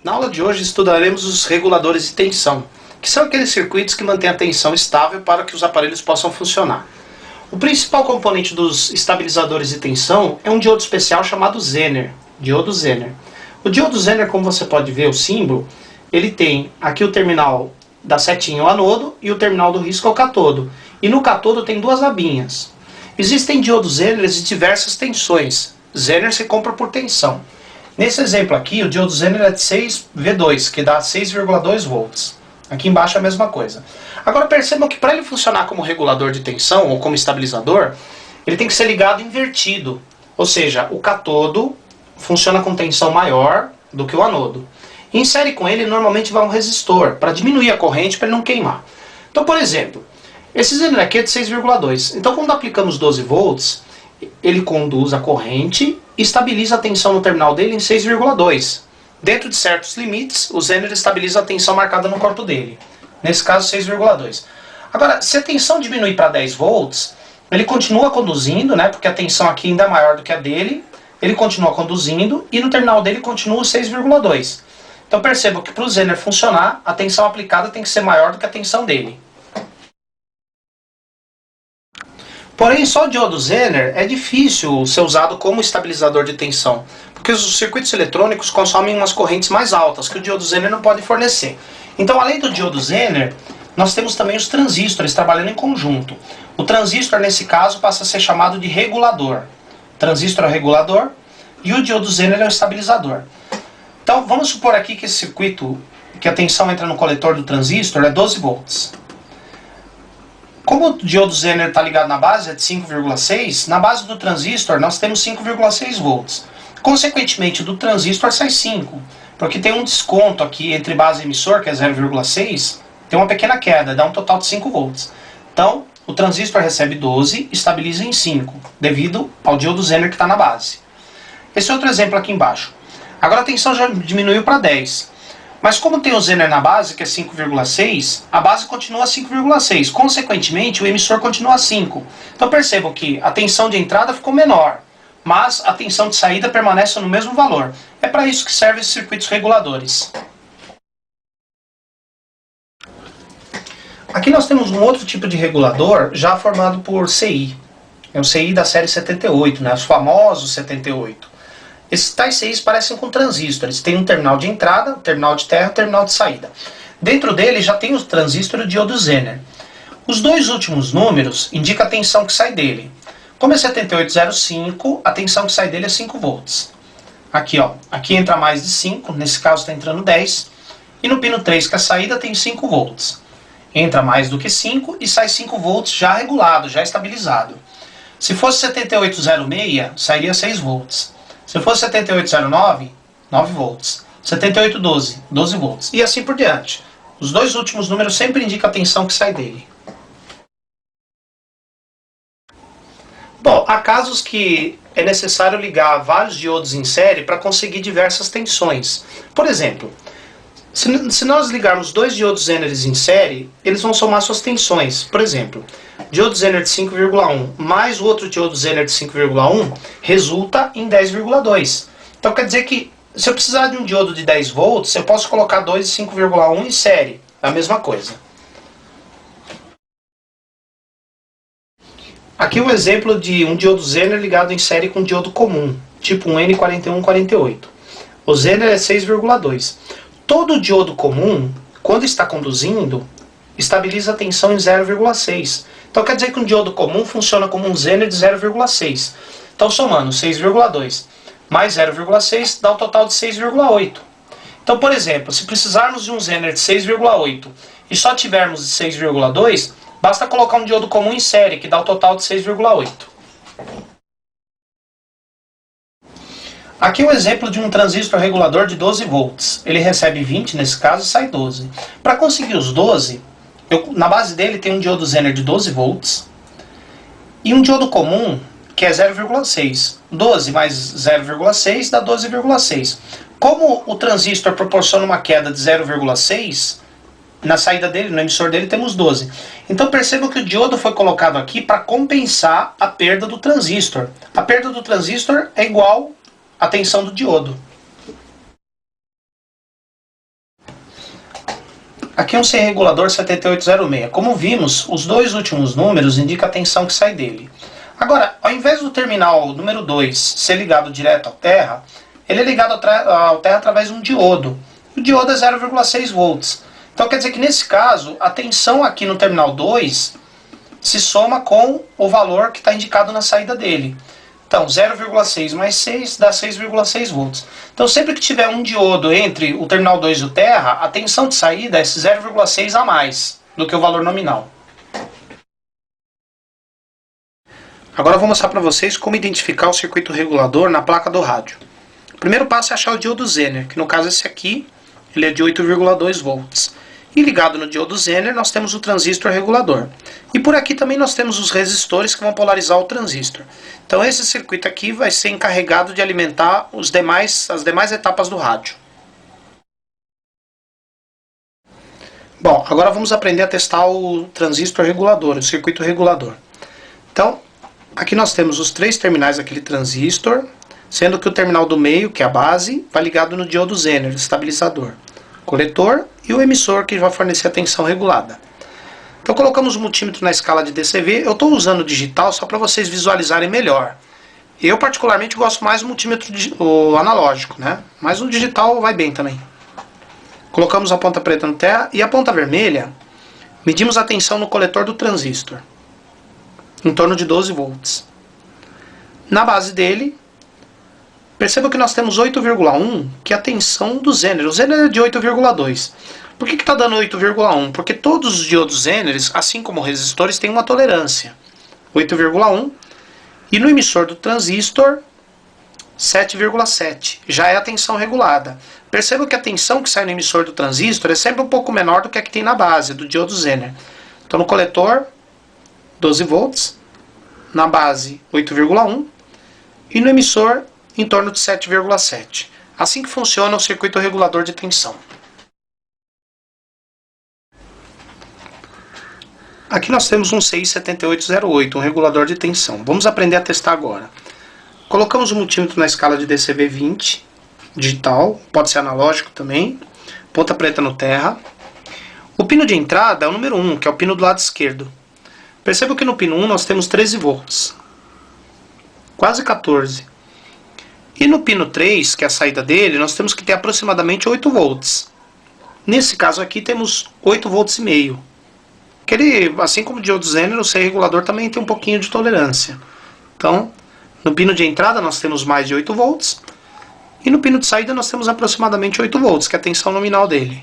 Na aula de hoje estudaremos os reguladores de tensão, que são aqueles circuitos que mantêm a tensão estável para que os aparelhos possam funcionar. O principal componente dos estabilizadores de tensão é um diodo especial chamado Zener, diodo Zener. O diodo Zener, como você pode ver o símbolo, ele tem aqui o terminal da setinha o anodo e o terminal do risco é o catodo. E no catodo tem duas abinhas. Existem diodos Zener de diversas tensões. Zener se compra por tensão. Nesse exemplo aqui, o diodo Zener é de 6V2, que dá 6,2 volts. Aqui embaixo é a mesma coisa. Agora percebam que para ele funcionar como regulador de tensão ou como estabilizador, ele tem que ser ligado invertido. Ou seja, o catodo funciona com tensão maior do que o anodo. E em série com ele, normalmente vai um resistor, para diminuir a corrente, para ele não queimar. Então, por exemplo, esse Zener aqui é de 6,2. Então, quando aplicamos 12 volts, ele conduz a corrente e estabiliza a tensão no terminal dele em 6,2. Dentro de certos limites, o Zener estabiliza a tensão marcada no corpo dele. Nesse caso, 6,2. Agora, se a tensão diminuir para 10 volts, ele continua conduzindo, né, porque a tensão aqui ainda é maior do que a dele, ele continua conduzindo e no terminal dele continua 6,2. Então percebam que para o Zener funcionar, a tensão aplicada tem que ser maior do que a tensão dele. Porém, só o diodo Zener é difícil ser usado como estabilizador de tensão, porque os circuitos eletrônicos consomem umas correntes mais altas que o diodo Zener não pode fornecer. Então, além do diodo Zener, nós temos também os transistores trabalhando em conjunto. O transistor, nesse caso, passa a ser chamado de regulador. O transistor é o regulador e o diodo Zener é o estabilizador. Então, vamos supor aqui que esse circuito, que a tensão entra no coletor do transistor, é 12 volts. Como o diodo Zener está ligado na base, é de 5,6, na base do transistor nós temos 5,6 volts. Consequentemente, do transistor sai 5, porque tem um desconto aqui entre base e emissor, que é 0,6, tem uma pequena queda, dá um total de 5 volts. Então, o transistor recebe 12 e estabiliza em 5, devido ao diodo Zener que está na base. Esse outro exemplo aqui embaixo. Agora a tensão já diminuiu para 10. Mas como tem o Zener na base, que é 5,6, a base continua 5,6. Consequentemente, o emissor continua 5. Então percebam que a tensão de entrada ficou menor, mas a tensão de saída permanece no mesmo valor. É para isso que servem esses circuitos reguladores. Aqui nós temos um outro tipo de regulador, já formado por CI. É o CI da série 78, né? Os famosos 78. Esses tais CIs parecem com transistores. Tem um terminal de entrada, um terminal de terra e um terminal de saída. Dentro dele já tem o transistor e o diodo Zener. Os dois últimos números indicam a tensão que sai dele. Como é 7805, a tensão que sai dele é 5 volts. Aqui, ó, aqui entra mais de 5, nesse caso está entrando 10. E no pino 3, que é a saída, tem 5 volts. Entra mais do que 5 e sai 5 volts já regulado, já estabilizado. Se fosse 7806, sairia 6 volts. Se fosse 7809, 9 volts. 7812, 12 volts. E assim por diante. Os dois últimos números sempre indicam a tensão que sai dele. Bom, há casos que é necessário ligar vários diodos em série para conseguir diversas tensões. Por exemplo, se nós ligarmos dois diodos Zener em série, eles vão somar suas tensões. Por exemplo, diodo Zener de 5,1 mais o outro diodo Zener de 5,1 resulta em 10,2. Então quer dizer que se eu precisar de um diodo de 10 volts, eu posso colocar dois de 5,1 em série. É a mesma coisa. Aqui o exemplo de um diodo Zener ligado em série com um diodo comum, tipo um N4148. O Zener é 6,2. Todo diodo comum, quando está conduzindo, estabiliza a tensão em 0,6. Então quer dizer que um diodo comum funciona como um Zener de 0,6. Então somando 6,2 mais 0,6 dá um total de 6,8. Então, por exemplo, se precisarmos de um Zener de 6,8 e só tivermos de 6,2, basta colocar um diodo comum em série, que dá o total de 6,8. Aqui é o exemplo de um transistor regulador de 12 volts. Ele recebe 20, nesse caso, e sai 12. Para conseguir os 12, na base dele tem um diodo Zener de 12 volts e um diodo comum que é 0,6. 12 mais 0,6 dá 12,6. Como o transistor proporciona uma queda de 0,6, na saída dele, no emissor dele, temos 12. Então percebam que o diodo foi colocado aqui para compensar a perda do transistor. A perda do transistor é igual à tensão do diodo. Aqui é um C regulador 7806. Como vimos, os dois últimos números indicam a tensão que sai dele. Agora, ao invés do terminal número 2 ser ligado direto à terra, ele é ligado ao terra através de um diodo. O diodo é 0,6 volts. Então quer dizer que nesse caso, a tensão aqui no terminal 2 se soma com o valor que está indicado na saída dele. Então 0,6 mais 6 dá 6,6 volts. Então sempre que tiver um diodo entre o terminal 2 e o terra, a tensão de saída é esse 0,6 a mais do que o valor nominal. Agora eu vou mostrar para vocês como identificar o circuito regulador na placa do rádio. O primeiro passo é achar o diodo Zener, que no caso esse aqui, ele é de 8,2 volts. E ligado no diodo Zener nós temos o transistor regulador. E por aqui também nós temos os resistores que vão polarizar o transistor. Então esse circuito aqui vai ser encarregado de alimentar as demais etapas do rádio. Bom, agora vamos aprender a testar o transistor regulador, o circuito regulador. Então, aqui nós temos os três terminais daquele transistor, sendo que o terminal do meio, que é a base, vai ligado no diodo Zener, estabilizador, coletor e o emissor que vai fornecer a tensão regulada. Então colocamos o multímetro na escala de DCV. Eu estou usando o digital só para vocês visualizarem melhor. Eu particularmente gosto mais do multímetro analógico, né? Mas o digital vai bem também. Colocamos a ponta preta no terra e a ponta vermelha, medimos a tensão no coletor do transistor, em torno de 12 volts. Na base dele, perceba que nós temos 8,1, que é a tensão do Zener. O Zener é de 8,2. Por que está dando 8,1? Porque todos os diodos Zeners, assim como resistores, têm uma tolerância. 8,1. E no emissor do transistor, 7,7. Já é a tensão regulada. Perceba que a tensão que sai no emissor do transistor é sempre um pouco menor do que a que tem na base, do diodo Zener. Então no coletor, 12 volts. Na base, 8,1. E no emissor, em torno de 7,7. Assim que funciona o circuito regulador de tensão. Aqui nós temos um CI 7808, um regulador de tensão. Vamos aprender a testar agora. Colocamos o multímetro na escala de DCV 20, digital, pode ser analógico também. Ponta preta no terra. O pino de entrada é o número 1, que é o pino do lado esquerdo. Perceba que no pino 1 nós temos 13 volts. Quase 14. E no pino 3, que é a saída dele, nós temos que ter aproximadamente 8 volts. Nesse caso aqui temos 8 volts e meio. Que ele, assim como o diodo Zener, o C regulador também tem um pouquinho de tolerância. Então, no pino de entrada nós temos mais de 8 volts. E no pino de saída nós temos aproximadamente 8 volts, que é a tensão nominal dele.